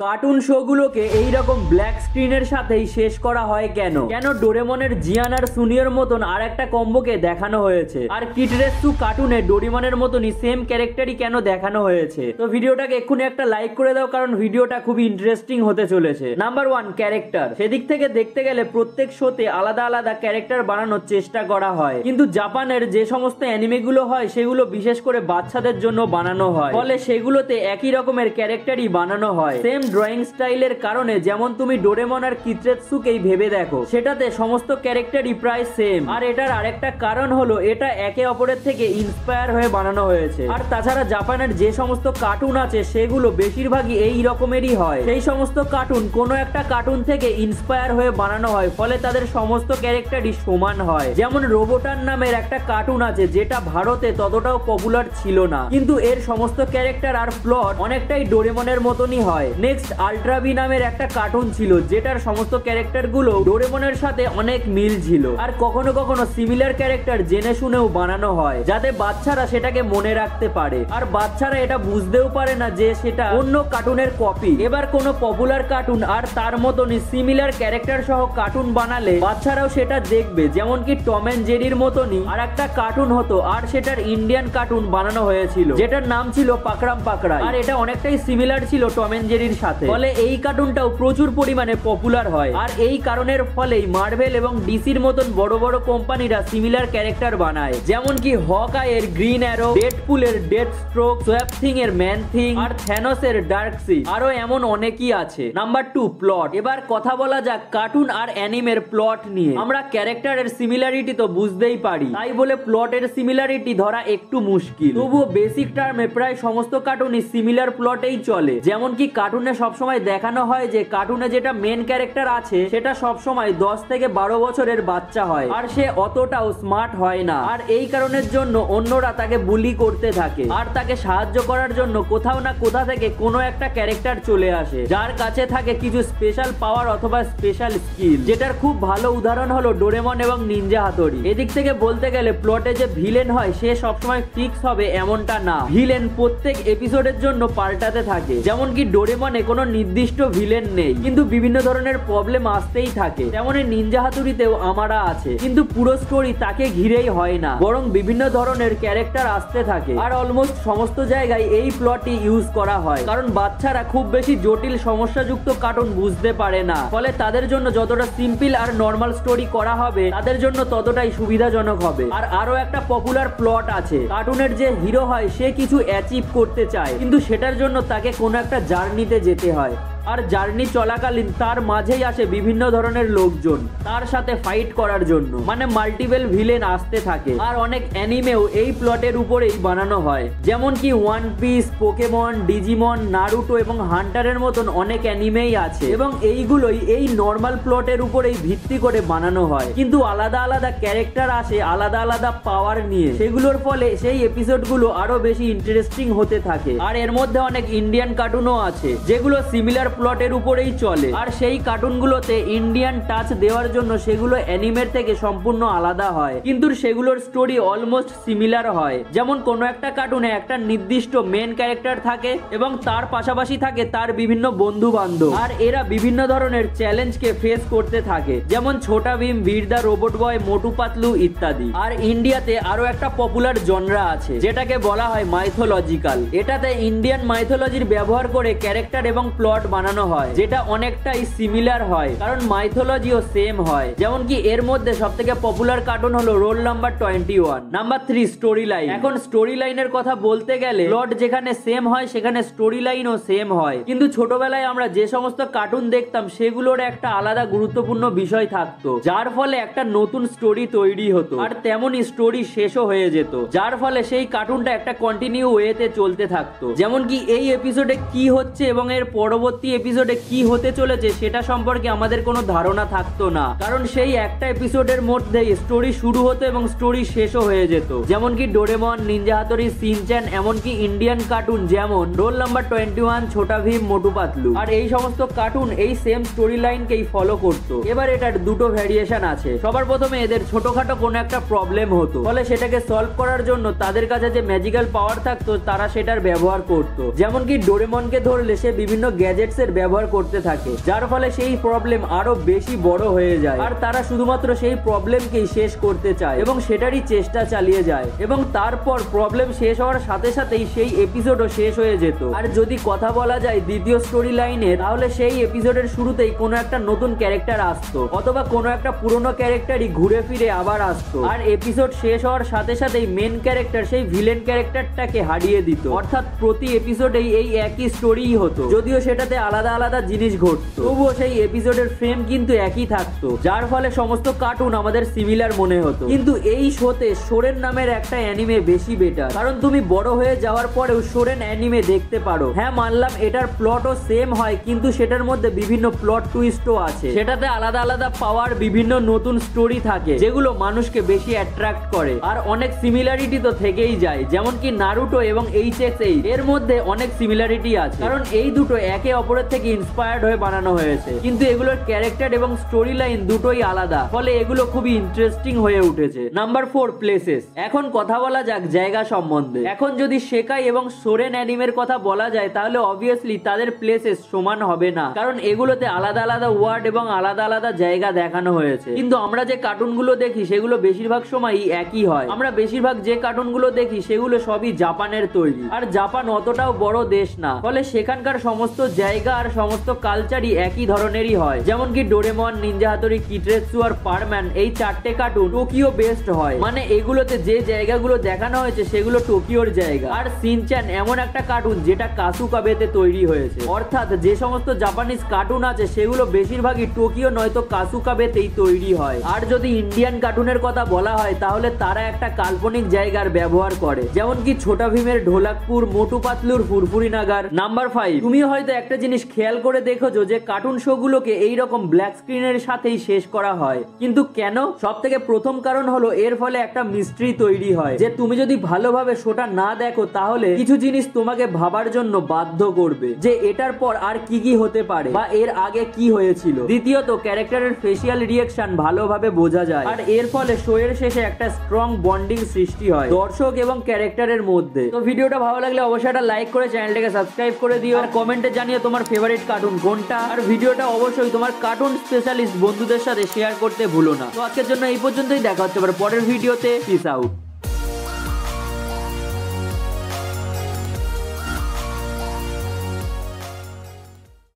Cartoon শোগুলোকে এইরকম black স্ক্রিনের সাথেই শেষ করা হয় কেন? ডোরেমনের জিয়ান আর সুনিয়র মতন আর একটা কম্বোকে দেখানো হয়েছে, আর কিডরেটসু কার্টুনে ডোরেমনের মতনই সেম ক্যারেক্টারই কেন দেখানো হয়েছে? তো ভিডিওটাকে এক্ষুনি একটা লাইক করে দাও, কারণ ভিডিওটা খুবই ইন্টারেস্টিং হতে চলেছে। Number 1, character. সেদিক থেকে দেখতে গেলে প্রত্যেক শোতে আলাদা আলাদা ক্যারেক্টার বানানোর চেষ্টা করা হয়, কিন্তু জাপানের যে সমস্ত অ্যানিমেগুলো হয় সেগুলো বিশেষ করে বাচ্চাদের জন্য বানানো হয়, ফলে সেগুলোতে একই রকমের ক্যারেক্টারই বানানো হয় সেম ড্রয়িং স্টাইলের কারণে। যেমন তুমি ডোরেমন আর কিডরেটসুকেই ভেবে দেখো, সেটাতে সমস্ত ক্যারেক্টারই প্রায় সেম। আর এটার আরেকটা কারণ হলো এটা একে অপরের থেকে ইন্সপায়ার হয়ে বানানো হয়েছে। আর তাছাড়া জাপানের যে সমস্ত কার্টুন আছে সেগুলো বেশিরভাগই এই রকমেরই হয়। সেই সমস্ত কার্টুন কোনো একটা কার্টুন থেকে ইন্সপায়ার হয়ে বানানো হয়, ফলে তাদের সমস্ত ক্যারেক্টারই সমান হয়। যেমন রোবোটান নামের একটা কার্টুন আছে যেটা ভারতে ততটাও পপুলার ছিল না, কিন্তু এর সমস্ত ক্যারেক্টার আর প্লট অনেকটাই ডোরেমনের মতনই হয়। নেক্সট, আল্ট্রাবি নামের একটা কার্টুন ছিল যেটার সমস্ত ক্যারেক্টার গুলো ডোরেমনের সাথে অনেক মিল ছিল, আর কখনো কখনো সিমিলার ক্যারেক্টার জেনে শুনেও বানানো হয় যাতে বাচ্চারা সেটাকে মনে রাখতে পারে, আর বাচ্চারা এটা বুঝতেও পারে না যে সেটা অন্য কার্টুনের কপি। এবার কোনো পপুলার কার্টুন আর তার মতনই সিমিলার ক্যারেক্টার সহ কার্টুন বানালে বাচ্চারাও সেটা দেখবে। যেমন কি টম এন্ড জেরির মতনই আর একটা কার্টুন হতো, আর সেটার ইন্ডিয়ান কার্টুন বানানো হয়েছিল যেটার নাম ছিল পাকড়াম পাকড়াই, আর এটা অনেকটাই সিমিলার ছিল টম এন্ড জেরির সাথে, ফলে এই কার্টুনটাও প্রচুর পরিমাণে পপুলার হয়। আর এই কারণের ফলেই মার্ভেল এবং ডিসির মতন বড় বড় কোম্পানিরা সিমিলার ক্যারেক্টার বানায়, যেমন কি হকাইয়ের গ্রিন অ্যারো, ডেডপুলের ডেথ স্ট্রোক, সোয়াপ থিং এর ম্যান থিং, আর থ্যানোসের ডার্ক সি, আরো এমন অনেকই আছে। Number 2, plot. এবার কথা বলা যাক কার্টুন আর অ্যানিমের প্লট নিয়ে। আমরা ক্যারেক্টারের সিমিলারিটি তো বুঝতেই পারি, তাই বলে প্লটের সিমিলারিটি ধরা একটু মুশকিল। তবুও বেসিক টার্মে প্রায় সমস্ত কার্টুনই সিমিলার প্লটেই চলে। যেমন কি কার্টুনে সবসময় দেখানো হয় যে কার্টুনে যেটা মেন ক্যারেক্টার আছে সেটা সবসময় 10 থেকে 12 বছরের বাচ্চা হয়, আর সে অতটাও স্মার্ট হয় না, আর এই কারণের জন্য অন্যরা তাকে বুলি করতে থাকে, আর তাকে সাহায্য করার জন্য কোথাও না কোথা থেকে কোনো একটা ক্যারেক্টার চলে আসে যার কাছে থাকে কিছু স্পেশাল পাওয়ার অথবা স্পেশাল স্কিল, যেটার খুব ভালো উদাহরণ হলো ডোরেমন এবং নিনজা হাতোরি। এদিক থেকে বলতে গেলে প্লটে যে ভিলেন হয় সে সবসময় ফিক্স হবে এমনটা না, ভিলেন প্রত্যেক এপিসোডের জন্য পাল্টাতে থাকে। যেমন কি ডোরেমনে কোনো নির্দিষ্ট ভিলেন নেই, কিন্তু বিভিন্ন ধরনের প্রবলেম আসতেই থাকে, তেমনি নিনজা হাতুড়িতেও আমারা আছে, কিন্তু পুরো স্টোরি তাকে ঘিরেই হয় না, বরং বিভিন্ন ধরনের ক্যারেক্টার আসতে থাকে। আর অলমোস্ট সমস্ত জায়গায় এই প্লটই ইউজ করা হয়, কারণ বাচ্চারা খুব বেশি জটিল সমস্যাযুক্ত কার্টুন বুঝতে পারে না, ফলে তাদের জন্য যতটা সিম্পল আর নর্মাল স্টোরি করা হবে তাদের জন্য ততটাই সুবিধাজনক হবে। আর আরো একটা পপুলার প্লট আছে, কার্টুনের যে হিরো হয় সে কিছু অ্যাচিভ করতে চায়, কিন্তু সেটার জন্য তাকে কোনো একটা জার্নিতে যেতে হয়, আর জার্নি চলাকালীন তার মাঝেই আসে বিভিন্ন ধরনের লোকজন তার সাথে ফাইট করার জন্য, মানে মাল্টিপল ভিলেন আসতে থাকে। আর অনেক অ্যানিমেও এই প্লটের উপরেই বানানো হয়, যেমন কি one piece, Pokemon, Digimon, Naruto এবং হান্টারের মতন অনেক অ্যানিমেই আছে, এবং এইগুলোই এই নর্মাল প্লটের উপরেই ভিত্তি করে বানানো হয়, কিন্তু আলাদা আলাদা ক্যারেক্টার আসে আলাদা আলাদা পাওয়ার নিয়ে, সেগুলোর ফলে সেই এপিসোডগুলো আরো বেশি ইন্টারেস্টিং হতে থাকে। আর এর মধ্যে অনেক ইন্ডিয়ান কার্টুনও আছে যেগুলো সিমিলার প্লটের উপরেই চলে, আর সেই কার্টুনগুলোতে ইন্ডিয়ান টাচ দেওয়ার জন্য সেগুলো অ্যানিমের থেকে সম্পূর্ণ আলাদা হয়, কিন্তু সেগুলোর স্টোরি অলমোস্ট সিমিলার হয়। যেমন কোনো একটা কার্টুনে একটা নির্দিষ্ট মেন ক্যারেক্টার থাকে এবং তার পাশাপাশি থাকে তার বিভিন্ন বন্ধু বান্ধব, আর এরা বিভিন্ন ধরনের চ্যালেঞ্জকে ফেস করতে থাকে, যেমন ছোটা ভীম, বীর দা রোবট বয়, মোটু পাতলু ইত্যাদি। আর ইন্ডিয়াতে আরো একটা পপুলার জনরা আছে যেটাকে বলা হয় মাইথোলজিক্যাল। এটাতে ইন্ডিয়ান মাইথোলজির ব্যবহার করে ক্যারেক্টার এবং প্লট বানানো হয়, যেটা অনেকটাই সিমিলার হয়, কারণ মাইথোলজিও সেম হয়। যেমন কি এর মধ্যে সবথেকে পপুলার কার্টুন হলো roll number 21। Number 3, story line. এখন স্টোরি লাইনের কথা বলতে গেলে প্লট যেখানে সেম হয় সেখানে স্টোরি লাইনও সেম হয়, কিন্তু ছোটবেলায় আমরা যে সমস্ত কার্টুন দেখতাম সেগুলোর একটা আলাদা গুরুত্বপূর্ণ বিষয় থাকতো, যার ফলে একটা নতুন স্টোরি তৈরি হতো, আর তেমনি স্টোরি শেষও হয়ে যেত, যার ফলে সেই কার্টুনটা একটা কন্টিনিউ ওয়েতে চলতে থাকতো। যেমন কি এই এপিসোডে কি হচ্ছে এবং এর পরবর্তী এপিসোডে কি হতে চলেছে সেটা সম্পর্কে আমাদের কোনো ধারণা থাকতো না, কারণ সেই একটা এপিসোডের মধ্যেই স্টোরি শুরু হতো এবং স্টোরি শেষও হয়ে যেত। যেমন কি ডোরেমন, নিনজা হাতোরি, শিনচ্যান, এমনকি ইন্ডিয়ান কার্টুন যেমন রোল নাম্বার 21, ছোটা ভীম, মোটু পাতলু, আর এই সমস্ত কার্টুন এই সেম স্টোরি লাইনকেই ফলো করতো। এবার এটার দুটো ভ্যারিয়েশন আছে। সবার প্রথমে এদের ছোটখাটো কোনো একটা প্রবলেম হতো, ফলে সেটাকে সলভ করার জন্য তাদের কাছে যে ম্যাজিক্যাল পাওয়ার থাকতো তারা সেটার ব্যবহার করতো। যেমন কি ডোরেমনকে ধরলে সে বিভিন্ন গ্যাজেটস এর ব্যবহার করতে থাকে, যার ফলে সেই প্রবলেম আরো বেশি বড় হয়ে যায় আর তারা শুধুমাত্র সেই প্রবলেমকেই শেষ করতে চায় এবং সেটারই চেষ্টা চালিয়ে যায় এবং তারপর প্রবলেম শেষ হওয়ার সাথে সাথেই সেই এপিসোডও শেষ হয়ে যেত। আর যদি কথা বলা যায় দ্বিতীয় স্টোরি লাইনে, তাহলে সেই এপিসোডের শুরুতেই কোনো একটা নতুন ক্যারেক্টার আসতো অথবা কোনো একটা পুরনো ক্যারেক্টারই ঘুরে ফিরে আবার আসতো আর এপিসোড শেষ হওয়ার সাথে সাথেই মেন ক্যারেক্টার সেই ভিলেন ক্যারেক্টারটাকে হারিয়ে দিত। অর্থাৎ প্রতি এপিসোডেই এই একই স্টোরিই হতো, যদিও সেটাতে আলাদা আলাদা জিনিস ঘটতো, তবুও সেই এপিসোডের ফ্রেম কিন্তু একই থাকতো, যার ফলে সমস্ত কার্টুন আমাদের সিমিলার মনে হতো। কিন্তু এই শোতে সোরেন নামের একটা অ্যানিমে বেশি বেটার, কারণ তুমি বড় হয়ে যাওয়ার পরেও সোরেন অ্যানিমে দেখতে পারো। হ্যাঁ, মানলাম এটার প্লটও সেম হয়, কিন্তু সেটার মধ্যে বিভিন্ন প্লট টুইস্টও আছে, সেটাতে আলাদা আলাদা পাওয়ার বিভিন্ন নতুন স্টোরি থাকে যেগুলো মানুষকে বেশি অ্যাট্রাক্ট করে। আর অনেক সিমিলারিটি তো থেকেই যায়, যেমন কি নারুটো এবং HX8 এর মধ্যে অনেক সিমিলারিটি আছে, কারণ এই দুটো একে অপরের থেকে ইন্সপায়ার্ড হয়ে বানানো হয়েছে, কিন্তু এগুলোর ক্যারেক্টার এবং স্টোরি লাইন দুটোই আলাদা, ফলে এগুলো খুবই ইন্টারেস্টিং হয়ে উঠেছে। Number 4, places. এখন কথা বলা যাক জায়গা সম্বন্ধে। এখন যদি সেকাই এবং সোরেন অ্যানিমের কথা বলা যায়, তাহলে অবভিয়াসলি তাদের প্লেসেস সমান হবে না, কারণ এগুলোতে আলাদা আলাদা ওয়ার্ড এবং আলাদা আলাদা জায়গা দেখানো হয়েছে। কিন্তু আমরা যে কার্টুনগুলো দেখি সেগুলো বেশিরভাগ সময়ই একই হয়। আমরা বেশিরভাগ যে কার্টুনগুলো দেখি সেগুলো সবই জাপানের তৈরি, আর জাপান অতটাও বড় দেশ না, ফলে সেখানকার সমস্ত জায়গা আর সমস্ত কালচারই একই ধরনেরই হয়। যেমন কি ডোরেমন, নিনজা হাতোরি, কিটরেৎসু আর পারম্যান, এই 4টে কার্টুন টোকিও বেসড হয়, মানে এগুলোতে যে জায়গাগুলো দেখানো হয়েছে সেগুলো টোকিওর জায়গা। আর শিনচ্যান এমন একটা কার্টুন যেটা কাসুকাবেতে তৈরি হয়েছে, অর্থাৎ যে সমস্ত জাপানিজ কার্টুন আছে সেগুলো বেশিরভাগই টোকিও নয়তো কাসুকাবেতেই তৈরি হয়। আর যদি ইন্ডিয়ান কার্টুনের কথা বলা হয়, তাহলে তারা একটা কাল্পনিক জায়গার ব্যবহার করে, যেমন কি ছোটা ভীমের ঢোলাকপুর, মোটু পাতলুর ফুরফুরি নাগার। নাম্বার 5, তুমি হয়তো একটা জিনিস খেয়াল করে দেখেছো যে কার্টুন শো গুলোকে এইরকম ব্ল্যাক স্ক্রিনের সাথেই শেষ করা হয়, কিন্তু কেন? সব থেকে প্রথম কারণ হলো এর ফলে একটা মিস্ট্রি তৈরি হয়, যে তুমি যদি ভালোভাবে শোটা না দেখো তাহলে কিছু জিনিস তোমাকে ভাবার জন্য বাধ্য করবে যে এটার পর আর কি কি হতে পারে বা এর আগে কি হয়েছিল। দ্বিতীয়ত, ক্যারেক্টারের ফেসিয়াল রিঅ্যাকশন ভালোভাবে বোঝা যায়, আর এর ফলে শো এর শেষে একটা স্ট্রং বন্ডিং সৃষ্টি হয় দর্শক এবং ক্যারেক্টারের মধ্যে। তো ভিডিওটা ভালো লাগলে অবশ্যই একটা লাইক করে চ্যানেলটাকে সাবস্ক্রাইব করে দিও, আর কমেন্টে জানিও তোমার ফেভারিট কার্টুন কোনটা, আর ভিডিওটা অবশ্যই তোমার কার্টুন স্পেশালিস্ট বন্ধুদের সাথে শেয়ার করতে ভুলো না। তো আজকের জন্য এই পর্যন্তই, দেখা হচ্ছে পরের ভিডিওতে। Piece out.